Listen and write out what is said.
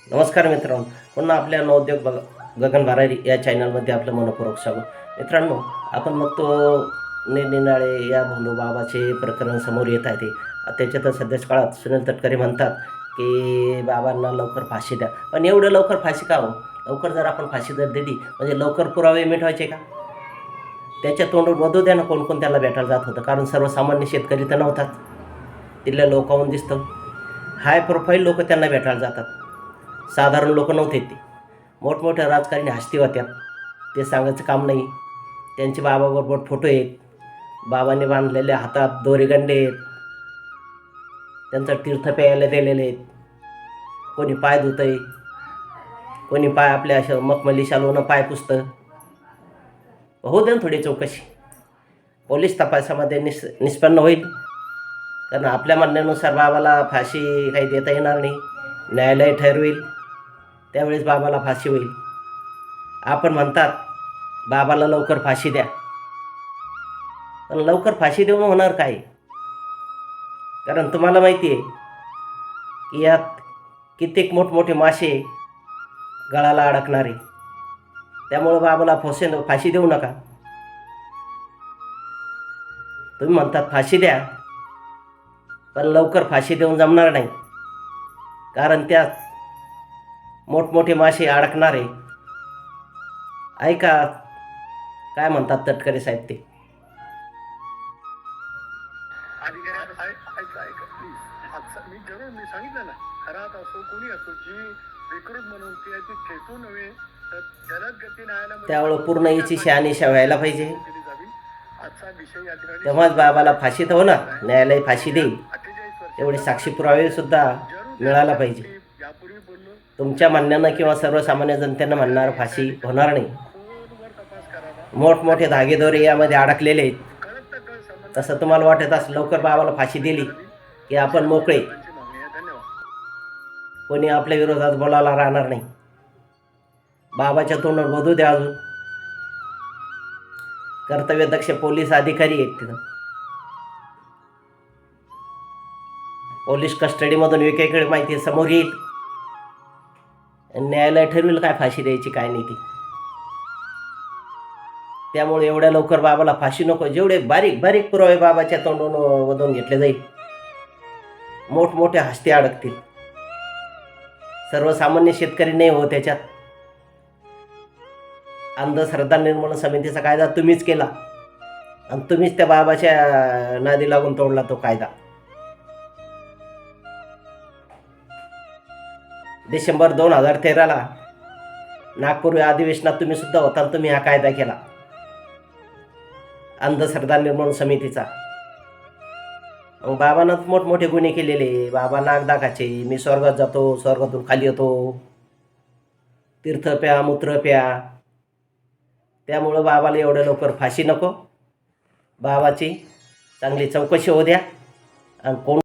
नमस्कार मित्रांनो, पुन्हा आपल्या नवोद्योग गगन भरारी या चॅनलमध्ये आपलं मनपूर्वक स्वागत. मित्रांनो, आपण बघतो निरनिराळे या भोंदूबाबाचे प्रकरण समोर येत आहे. त्याच्यातच सध्याच्या काळात सुनील तटकरे म्हणतात की बाबांना लवकर फाशी द्या. पण एवढं लवकर फाशी का हो? लवकर जर आपण फाशी जर दिली म्हणजे लवकर पुरावे मिटवायचे का? त्याच्या तोंडून वधू द्या ना, कोण त्याला भेटायला जात होतं. कारण सर्वसामान्य शेतकरी तर नव्हताच. तिथल्या लोकांहून दिसतं हाय प्रोफाईल लोक त्यांना भेटायला जातात. साधारण लोक नव्हते ते. मोठमोठ्या राजकारणी हस्ती होत्या, ते सांगायचं काम नाही. त्यांचे बाबाबरोबर फोटो आहेत, बाबांनी बांधलेल्या हातात दोरेगंडे आहेत, त्यांचं तीर्थ प्यायला दिलेले आहेत. कोणी पाय धुतंय, कोणी पाय आपल्या अशा मखमली शालूनं पाय पुसतं. होऊ दे ना थोडी चौकशी, पोलीस तपासामध्ये निष्पन्न होईल. कारण आपल्या म्हणण्यानुसार बाबाला फाशी काही देता येणार नाही, न्यायालय ठरवेल त्यावेळेस बाबाला फाशी होईल. आपण म्हणतात बाबाला लवकर फाशी द्या, पण लवकर फाशी देऊन होणार काय? कारण तुम्हाला माहिती आहे की यात कित्येक मोठमोठे मासे गळाला अडकणारे. त्यामुळं बाबाला फाशी देऊ नका. तुम्ही म्हणतात फाशी द्या, पण लवकर फाशी देऊन जमणार नाही. कारण त्यात मोठमोठे मासे अडकणारे. ऐका काय म्हणतात तटकरे साहेब ते. मी जरूर मी सांगितलं ना, घरात असो कोणी असो, जी विकृत म्हणून ती आहे ती खेचू नव्हे तर जलद गती न्यायालयामध्ये त्यामुळं पूर्ण याची शहानिशा व्हायला पाहिजे. केली जावी. आजचा विषय या ठिकाणी तेव्हाच बाबाला फाशी तर होणार, न्यायालय फाशी देईल. 48 वर्ष तेवढे साक्षी पुरावे सुद्धा मिळायला पाहिजे. यापूर्वी बोललो, तुमच्या म्हणण्यानं किंवा सर्वसामान्य जनतेनं म्हणणार फाशी होणार नाही. खोलवर तपास करावा. मोठमोठे धागेदोरे यामध्ये अडकलेले आहेत. कळत तर कळ संबंध तसं तुम्हाला वाटत असं लवकर बाबाला फाशी दिली की आपण मोकळे, त्यांची मागणी आहे. धन्यवाद. कोणी आपल्या विरोधात बोलायला राहणार नाही. बाबाच्या तोंडावर वधू द्या. अजून कर्तव्यदक्ष पोलीस अधिकारी आहेत तिथं. पोलीस कस्टडीमधून वेगवेगळी माहिती समोर येईल. न्यायालय ठरवेल काय फाशी द्यायची काय नाही ती. त्यामुळे एवढ्या लवकर बाबाला फाशी नको. जेवढे बारीक बारीक पुरावे बाबाच्या तोंडून वधून घेतले जाईल, मोठमोठे हस्ते अडकतील. सर्वसामान्य शेतकरी नाही हो त्याच्यात. अंधश्रद्धा निर्मूलन समितीचा कायदा तुम्हीच केला आणि तुम्हीच त्या बाबाच्या नादी लागून तोडला तो कायदा. डिसेंबर 2013ला नागपूर अधिवेशनात तुम्ही सुद्धा होता आणि तुम्ही हा कायदा केला अंधश्रद्धा निर्मूलन समितीचा. मग बाबांनाच मोठमोठे गुन्हे केलेले. बाबा नागदाखाचे, मी स्वर्गात जातो, स्वर्गातून खाली येतो, तीर्थ प्या, मूत्र प्या. त्यामुळं बाबाला एवढं लवकर फाशी नको. बाबाची चांगली चौकशी होऊ द्या आणि कोण